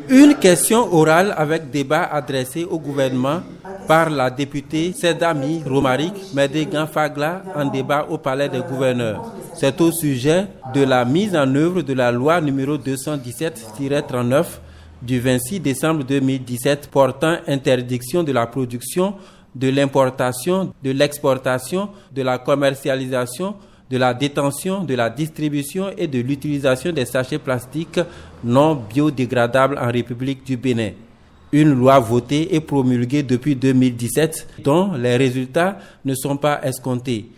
Une question orale avec débat adressé au gouvernement par la députée Sedami Romaric Médégan Fagla en débat au Palais des gouverneurs. C'est au sujet de la mise en œuvre de la loi numéro 217-39 du 26 décembre 2017 portant interdiction de la production, de l'importation, de l'exportation, de la commercialisation, de la détention, de la distribution et de l'utilisation des sachets plastiques non biodégradables en République du Bénin. Une loi votée et promulguée depuis 2017 dont les résultats ne sont pas escomptés.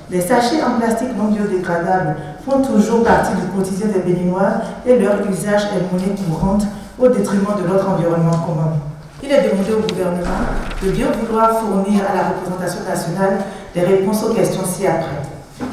Les sachets en plastique non biodégradables font toujours partie du quotidien des Béninois et leur usage est monnaie courante au détriment de notre environnement commun. Il est demandé au gouvernement de bien vouloir fournir à la représentation nationale des réponses aux questions ci-après.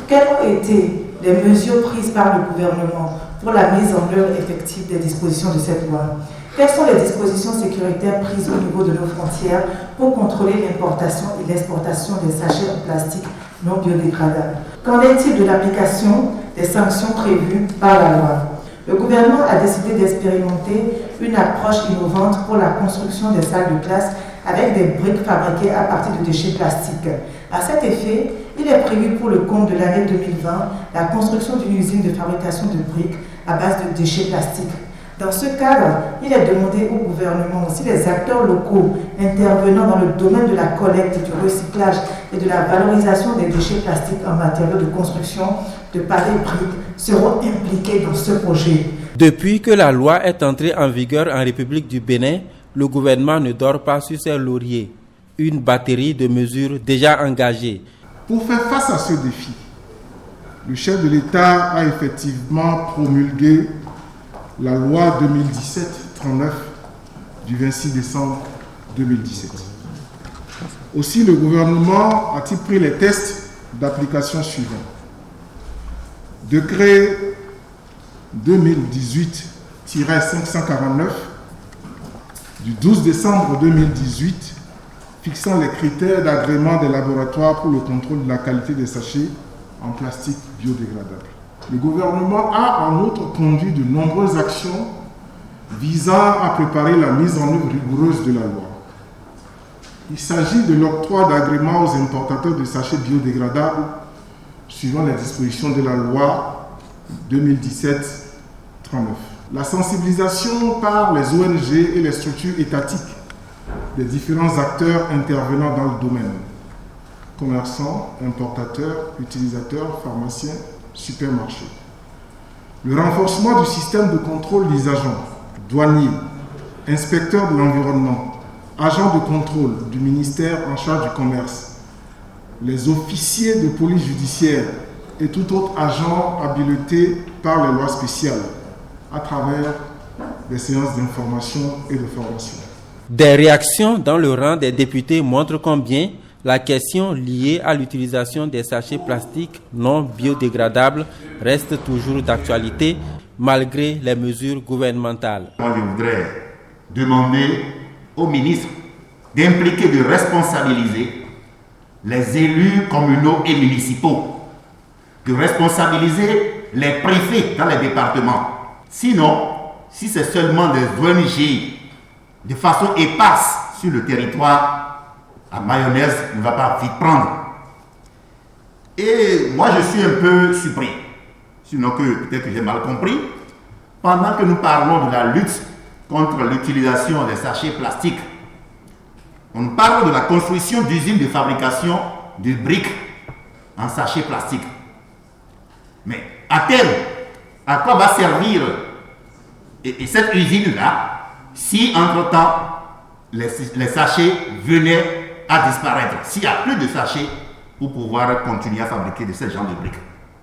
Quelles ont été les mesures prises par le gouvernement pour la mise en œuvre effective des dispositions de cette loi? Quelles sont les dispositions sécuritaires prises au niveau de nos frontières pour contrôler l'importation et l'exportation des sachets en plastique non biodégradables? Qu'en est-il de l'application des sanctions prévues par la loi? Le gouvernement a décidé d'expérimenter une approche innovante pour la construction des salles de classe avec des briques fabriquées à partir de déchets plastiques. À cet effet, il est prévu pour le compte de l'année 2020 la construction d'une usine de fabrication de briques à base de déchets plastiques. Dans ce cadre, il est demandé au gouvernement aussi les acteurs locaux intervenant dans le domaine de la collecte, du recyclage et de la valorisation des déchets plastiques en matériaux de construction de pareilles briques seront impliqués dans ce projet. Depuis que la loi est entrée en vigueur en République du Bénin, le gouvernement ne dort pas sur ses lauriers. Une batterie de mesures déjà engagées. Pour faire face à ce défi, le chef de l'État a effectivement promulgué la loi 2017-39 du 26 décembre 2017. Aussi, le gouvernement a-t-il pris les tests d'application suivants. Décret 2018-549 du 12 décembre 2018 fixant les critères d'agrément des laboratoires pour le contrôle de la qualité des sachets en plastique biodégradable. Le gouvernement a en outre conduit de nombreuses actions visant à préparer la mise en œuvre rigoureuse de la loi. Il s'agit de l'octroi d'agréments aux importateurs de sachets biodégradables suivant les dispositions de la loi 2017-39. La sensibilisation par les ONG et les structures étatiques des différents acteurs intervenant dans le domaine, commerçants, importateurs, utilisateurs, pharmaciens, supermarchés. Le renforcement du système de contrôle des agents, douaniers, inspecteurs de l'environnement, agents de contrôle du ministère en charge du commerce, les officiers de police judiciaire et tout autre agent habilité par les lois spéciales à travers des séances d'information et de formation. Des réactions dans le rang des députés montrent combien la question liée à l'utilisation des sachets plastiques non biodégradables reste toujours d'actualité malgré les mesures gouvernementales. Moi, je voudrais demander au ministre d'impliquer, de responsabiliser les élus communaux et municipaux, de responsabiliser les préfets dans les départements. Sinon, si c'est seulement des ONG de façon éparse sur le territoire, la mayonnaise ne va pas vite prendre. Et moi, je suis un peu surpris, sinon que peut-être que j'ai mal compris, pendant que nous parlons de la lutte contre l'utilisation des sachets plastiques, on parle de la construction d'usines de fabrication de briques en sachets plastiques. Mais à terme, à quoi va servir et cette usine-là si entre-temps les sachets venaient à disparaître, s'il n'y a plus de sachets pour pouvoir continuer à fabriquer de ce genre de briques?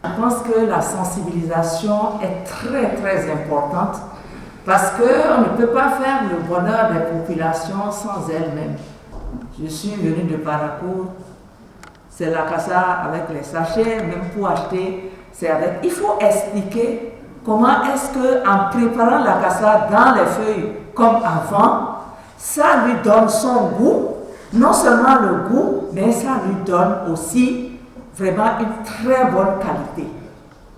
Je pense que la sensibilisation est très très importante parce qu'on ne peut pas faire le bonheur des populations sans elles-mêmes. Je suis venu de Paracourt, c'est la cassa avec les sachets, même pour acheter, c'est avec. Il faut expliquer comment est-ce qu'en préparant la cassa dans les feuilles comme avant, ça lui donne son goût, non seulement le goût, mais ça lui donne aussi vraiment une très bonne qualité.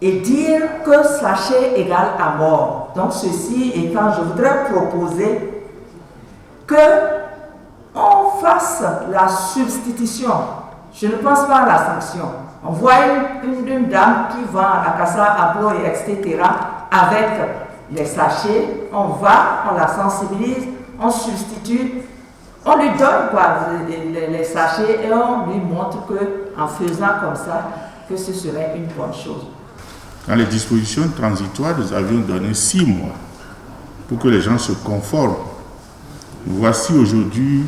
Et dire que sachet égale à mort, Donc ceci étant, je voudrais proposer que on fasse la substitution. Je ne pense pas à la sanction. On voit une dame qui vend à Kassa, à Boy, etc. avec les sachets. On va, on la sensibilise, on substitue, on lui donne les sachets et on lui montre qu'en faisant comme ça, que ce serait une bonne chose. Dans les dispositions transitoires, nous avions donné 6 mois pour que les gens se conforment. Nous voici aujourd'hui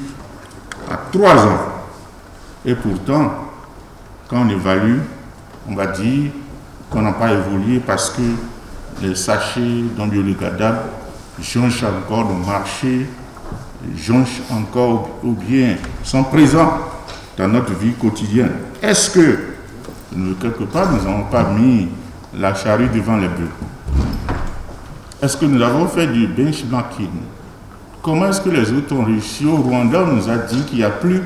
à 3 ans. Et pourtant, quand on évalue, on va dire qu'on n'a pas évolué parce que les sachets non-biodégradables jonchent encore le marché, jonchent encore ou bien sont présents dans notre vie quotidienne. Est-ce que, quelque part, nous n'avons pas mis la charrue devant les bœufs? Est-ce que nous avons fait du benchmarking? Comment est-ce que les autres ont réussi? Au Rwanda, on nous a dit qu'il n'y a plus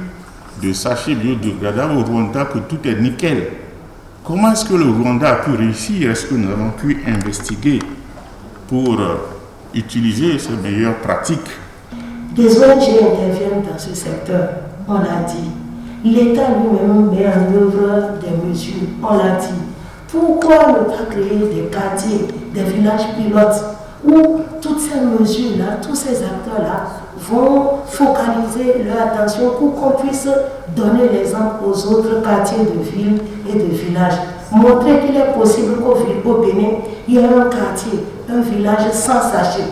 de sachets biodégradables au Rwanda, que tout est nickel. Comment est-ce que le Rwanda a pu réussir? Est-ce que nous avons pu investiguer pour utiliser ces meilleures pratiques? Des ONG interviennent dans ce secteur, on l'a dit. L'État lui-même met en œuvre des mesures, on l'a dit. Pourquoi ne pas créer des quartiers, des villages pilotes où toutes ces mesures-là, tous ces acteurs-là vont focaliser leur attention pour qu'on puisse donner l'exemple aux autres quartiers de ville et de villages. Montrer qu'il est possible qu'au Bénin, il y ait un quartier, un village sans sachet.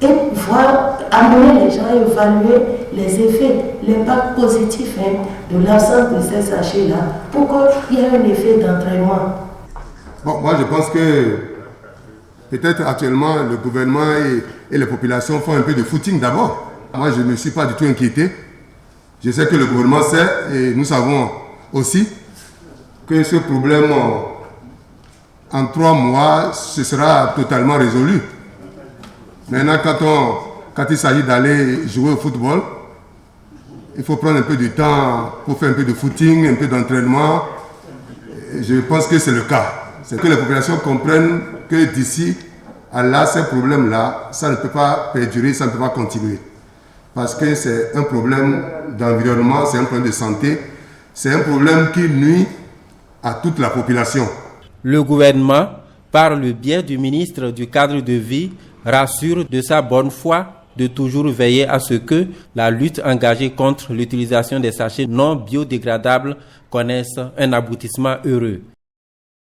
Et voir, amener les gens à évaluer les effets, l'impact positif de l'absence de ces sachets-là pour qu'il y ait un effet d'entraînement. Bon, moi je pense que peut-être actuellement le gouvernement et les populations font un peu de footing d'abord. Moi je ne me suis pas du tout inquiété. Je sais que le gouvernement sait et nous savons aussi que ce problème en 3 mois ce sera totalement résolu. Maintenant quand il s'agit d'aller jouer au football, il faut prendre un peu de temps pour faire un peu de footing, un peu d'entraînement. Je pense que c'est le cas. C'est que les populations comprennent que d'ici à là, ces problèmes-là, ça ne peut pas perdurer, ça ne peut pas continuer. Parce que c'est un problème d'environnement, c'est un problème de santé, c'est un problème qui nuit à toute la population. Le gouvernement, par le biais du ministre du Cadre de vie, rassure de sa bonne foi de toujours veiller à ce que la lutte engagée contre l'utilisation des sachets non biodégradables connaisse un aboutissement heureux.